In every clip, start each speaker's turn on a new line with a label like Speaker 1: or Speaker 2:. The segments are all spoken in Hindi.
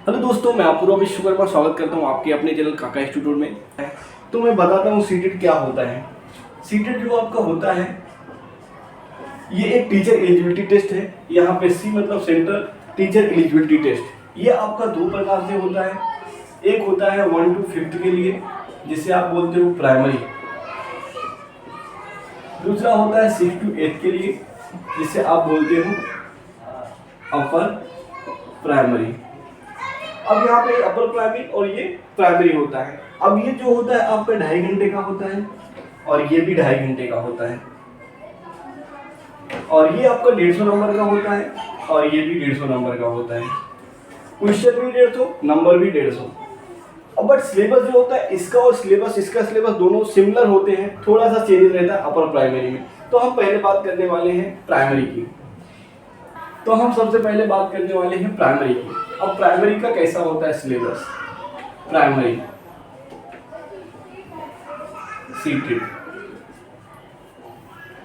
Speaker 1: हेलो दोस्तों, मैं अपूर्व विश्वकर्मा स्वागत करता हूं आपके अपने चैनल काका इंस्टीट्यूट में। तो मैं बताता हूं सीटेट क्या होता है। सीटेट जो आपका होता है ये एक टीचर एलिजिबिलिटी टेस्ट है। यहाँ पे सी मतलब सेंट्रल टीचर एलिजिबिलिटी टेस्ट। ये आपका दो प्रकार से होता है। एक होता है 1 to 5th के लिए, जिसे आप बोलते हो प्राइमरी। दूसरा होता है 6 to 8 के लिए, जिसे आप बोलते हो अपर प्राइमरी। अब यहाँ पे अपर प्राइमरी और ये प्राइमरी होता है। अब ये जो होता है आपका 2.5 घंटे का होता है और ये भी 2.5 घंटे का होता है, और ये आपका 150 नंबर का होता है और ये भी 150 नंबर का होता है। क्वेश्चन भी 150, नंबर भी 150। अब बट सिलेबस जो होता है इसका और इसका सिलेबस दोनों सिमिलर होते हैं, थोड़ा सा चेंज रहता है अपर प्राइमरी में। तो हम पहले बात करने वाले हैं प्राइमरी की। तो हम सबसे पहले बात करने वाले हैं प्राइमरी की। अब प्राइमरी का कैसा होता है सिलेबस। Primary seated.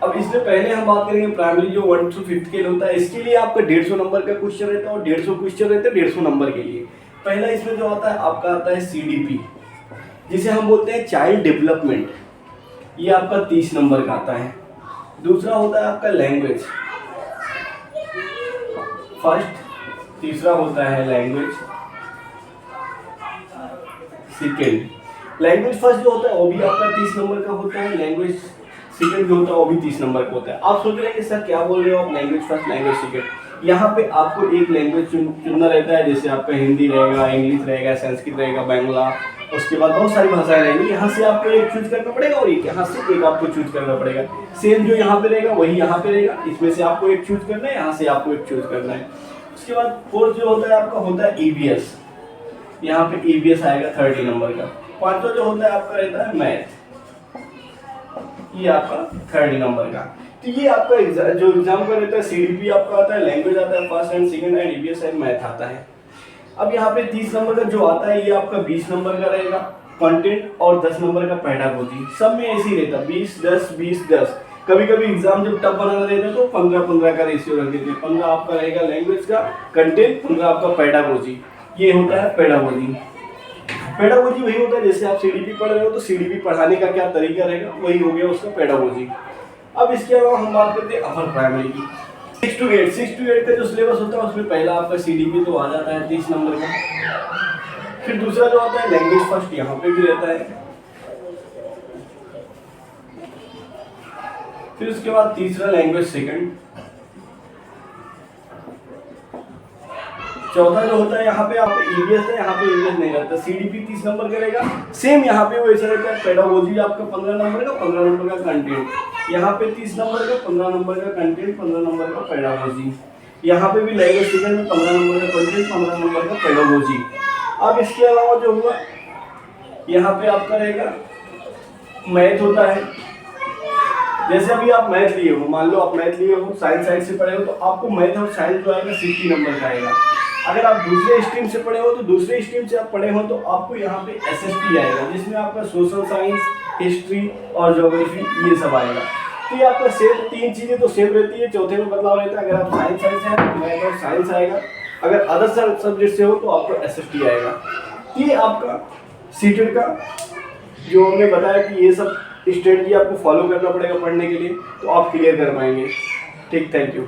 Speaker 1: अब इसमें पहले हम बात करेंगे प्राइमरी जो 1 to 5th के लिए होता है। इसके लिए आपका 150 नंबर का क्वेश्चन रहता है और 150 क्वेश्चन रहते हैं 150 नंबर के लिए। पहला इसमें जो आता है आपका आता है CDP, जिसे हम बोलते हैं चाइल्ड डेवलपमेंट। ये आपका 30 नंबर का आता है। दूसरा होता है आपका लैंग्वेज फर्स्ट। तीसरा होता है लैंग्वेज सेकेंड। लैंग्वेज फर्स्ट जो होता है वो भी आपका 30 नंबर का होता है। लैंग्वेज सेकेंड जो होता है वो भी 30 नंबर का होता है। आप सोच रहे हैं कि सर क्या बोल रहे हो आप, लैंग्वेज फर्स्ट लैंग्वेज सेकेंड। यहाँ पे आपको एक लैंग्वेज चुनना रहता है, जैसे आपका हिंदी रहेगा, इंग्लिश रहेगा, संस्कृत रहेगा, बांग्ला, उसके बाद बहुत सारी भाषाएं रहेंगी। यहाँ से आपको एक चूज करना पड़ेगा और एक यहाँ से एक आपको चूज करना पड़ेगा। सेम जो यहाँ पे रहेगा वही यहाँ पे रहेगा। इसमें से आपको एक चूज करना है, यहाँ से आपको एक चूज करना है। उसके बाद फोर्थ जो होता है आपका होता है EVS। यहाँ पे EVS आएगा 30 नंबर का। पांचवा जो होता है आपका रहता है मैथ, ये आपका 30 नंबर का। तो ये आपका जो एग्जाम का रहता है CDP आपका आता है, लैंग्वेज आता है first and second and EVS and math आता है। अब यहाँ पे 30 नंबर का जो आता है ये आपका 20 नंबर का रहेगा कंटेंट और 10 नंबर का पेडागोजी। सब में ऐसे ही रहता है 20 10 20 10। कभी कभी एग्जाम जब टफ बनाना रहता है तो 15-15 का रेशियो रख देते हैं। 15 आपका रहेगा लैंग्वेज का कंटेंट, 15 आपका पेडागोजी। ये होता है पेडागोजी। पेडागोजी वही होता है जैसे आप CDP पढ़ रहे हो तो CDP पढ़ाने का क्या तरीका रहेगा वही हो गया उसका पेडागोजी। अब इसके अलावा हम बात करते हैं अपर प्राइमरी की। 6 to 8 का जो सिलेबस होता है उसमें पहला आपका CDP तो आ जाता है 30 नंबर का। फिर दूसरा जो आता है लैंग्वेज फर्स्ट, यहाँ पे भी रहता है। फिर उसके बाद तीसरा लैंग्वेज सेकंड। चौथा जो होता है यहाँ पे आपका EVS है, यहाँ पे EVS नहीं रहता। CDP 30 नंबर का रहेगा। सेम यहाँ पे वैसा रहता है। पेडागोजी आपका 15 नंबर का, 15 नंबर का कंटेंट। यहाँ पे 30 नंबर का, 15 नंबर का कंटेंट, 15 नंबर का पेडागोजी। यहाँ पे भी लैंग्वेज सेकंड में 15 नंबर का कंटेंट, 15 नंबर का पेडागोजी। अब इसके अलावा जो हुआ यहाँ पे आपका रहेगा मैथ होता है। जैसे अभी आप मैथ लिए हो, मान लो आप मैथ लिए हो, साइंस साइड से पढ़े हो, तो आपको मैथ और साइंस जो आएगा 60 नंबर का आएगा। अगर आप दूसरे स्ट्रीम से पढ़े हो तो दूसरे स्ट्रीम से आप पढ़े हो तो आपको यहाँ पे SST आएगा, जिसमें आपका सोशल साइंस, हिस्ट्री और ज्योग्राफी ये सब आएगा। तो ये आपका सेम तीन चीजें तो सेम रहती है, चौथे में बदलाव रहता है। अगर आप साइंस से हैं तो मैथ और साइंस आएगा, अगर अदर सब्जेक्ट से हो तो आपको SST आएगा। ये आपका सीटेट का जो हमने बताया कि ये सब स्ट्रेटजी आपको फॉलो करना पड़ेगा पढ़ने के लिए, तो आप क्लियर कर पाएंगे। ठीक, थैंक यू।